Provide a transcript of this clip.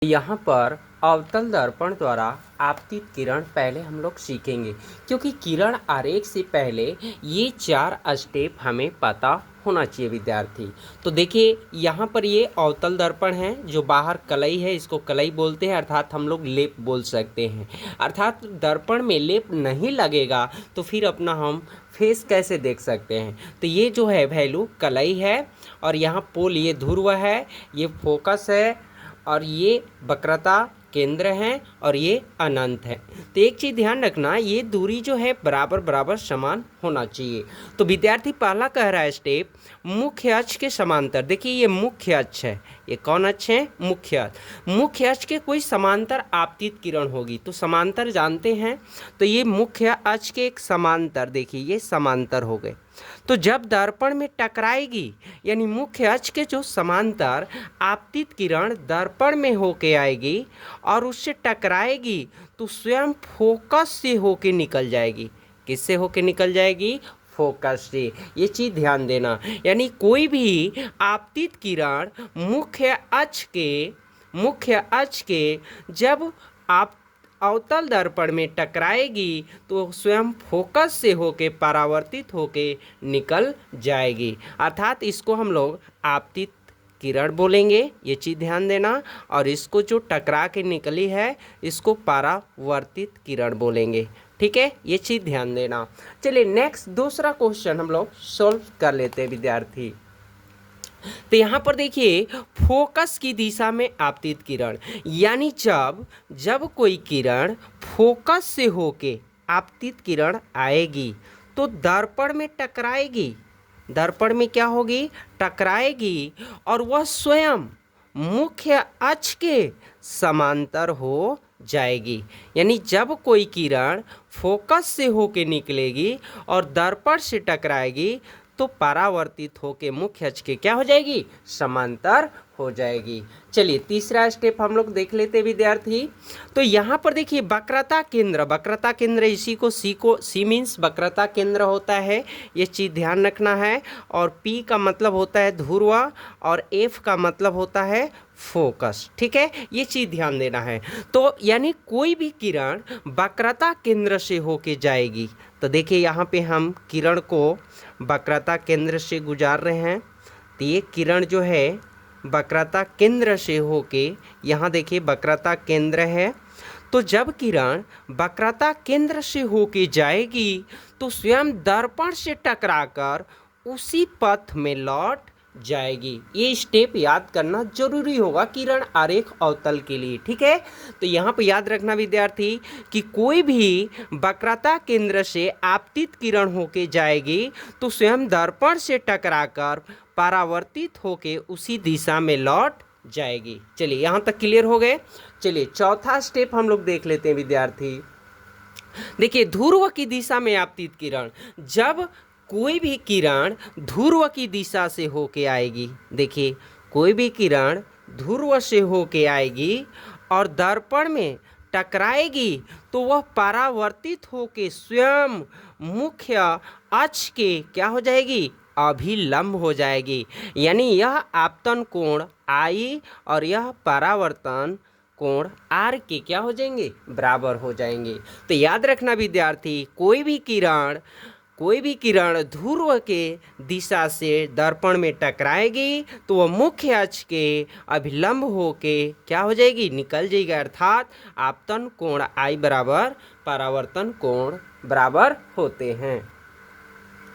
यहाँ पर अवतल दर्पण द्वारा आपतित किरण पहले हम लोग सीखेंगे, क्योंकि किरण आरेख से पहले ये 4 स्टेप हमें पता होना चाहिए विद्यार्थी। तो देखिए यहाँ पर ये अवतल दर्पण है, जो बाहर कलई है, इसको कलई बोलते हैं, अर्थात हम लोग लेप बोल सकते हैं। अर्थात दर्पण में लेप नहीं लगेगा तो फिर अपना हम फेस कैसे देख सकते हैं। तो ये जो है वैल्यू कलई है, और यहाँ पोल ये ध्रुव है, ये फोकस है, और ये वक्रता केंद्र है, और ये अनंत है। तो एक चीज़ ध्यान रखना, ये दूरी जो है बराबर बराबर समान होना चाहिए। तो विद्यार्थी पहला कह रहा है स्टेप मुख्य अक्ष के समांतर। देखिए ये मुख्य अक्ष है, ये कौन अक्ष है? मुख्य अक्ष। मुख्य अक्ष के कोई समांतर आपतित किरण होगी, तो समांतर जानते हैं, तो ये मुख्य अक्ष के एक समांतर, देखिए ये समांतर हो गए। तो जब दर्पण में टकराएगी, यानी मुख्य अक्ष के जो समांतर आपतित किरण दर्पण में होके आएगी और उससे टकराएगी, तो स्वयं फोकस से होके निकल जाएगी। किससे होके निकल जाएगी? फोकस से। ये चीज़ ध्यान देना, यानी कोई भी आपतित किरण मुख्य अक्ष के जब आप अवतल दर्पण में टकराएगी तो स्वयं फोकस से होके परावर्तित होके निकल जाएगी, अर्थात इसको हम लोग आपतित किरण बोलेंगे। ये चीज़ ध्यान देना, और इसको जो टकरा के निकली है इसको परावर्तित किरण बोलेंगे। ठीक है, ये चीज़ ध्यान देना। चलिए नेक्स्ट दूसरा क्वेश्चन हम लोग सॉल्व कर लेते हैं विद्यार्थी। तो यहाँ पर देखिए फोकस की दिशा में आपतित किरण, यानी जब कोई किरण फोकस से होके आपतित किरण आएगी तो दर्पण में टकराएगी। दर्पण में क्या होगी? टकराएगी, और वह स्वयं मुख्य अक्ष के समांतर हो जाएगी। यानी जब कोई किरण फोकस से होके निकलेगी और दर्पण से टकराएगी तो परावर्तित होके मुख्य अक्ष के क्या हो जाएगी? समांतर हो जाएगी। चलिए तीसरा स्टेप हम लोग देख लेते विद्यार्थी। तो यहाँ पर देखिए वक्रता केंद्र, इसी को सी मीन्स वक्रता केंद्र होता है, ये चीज़ ध्यान रखना है। और पी का मतलब होता है ध्रुव, और एफ का मतलब होता है फोकस। ठीक है, ये चीज़ ध्यान देना है। तो यानी कोई भी किरण वक्रता केंद्र से होके जाएगी। तो देखिए यहाँ पे हम किरण को वक्रता केंद्र से गुजार रहे हैं, तो ये किरण जो है वक्रता केंद्र से होके, यहाँ देखिए वक्रता केंद्र है, तो जब किरण वक्रता केंद्र से होके जाएगी तो स्वयं दर्पण से टकराकर उसी पथ में लौट जाएगी। ये स्टेप याद करना जरूरी होगा किरण आरेख अवतल के लिए। ठीक है, तो यहाँ पर याद रखना विद्यार्थी कि कोई भी वक्रता केंद्र से आपतित किरण होके जाएगी तो स्वयं दर्पण से टकराकर परावर्तित होके उसी दिशा में लौट जाएगी। चलिए यहाँ तक क्लियर हो गए। चलिए चौथा स्टेप हम लोग देख लेते हैं विद्यार्थी। देखिए ध्रुव की दिशा में आपतित किरण, जब कोई भी किरण ध्रुव की दिशा से होके आएगी, देखिए कोई भी किरण ध्रुव से होके आएगी और दर्पण में टकराएगी तो वह परावर्तित होके स्वयं मुख्य अक्ष के क्या हो जाएगी? अभिलंब हो जाएगी। यानी यह आपतन कोण आई और यह परावर्तन कोण आर के क्या हो जाएंगे? बराबर हो जाएंगे। तो याद रखना विद्यार्थी, कोई भी किरण ध्रुव के दिशा से दर्पण में टकराएगी तो वह मुख्य अक्ष के अभिलंब होके क्या हो जाएगी? निकल जाएगी, अर्थात आपतन कोण आई बराबर परावर्तन कोण बराबर होते हैं।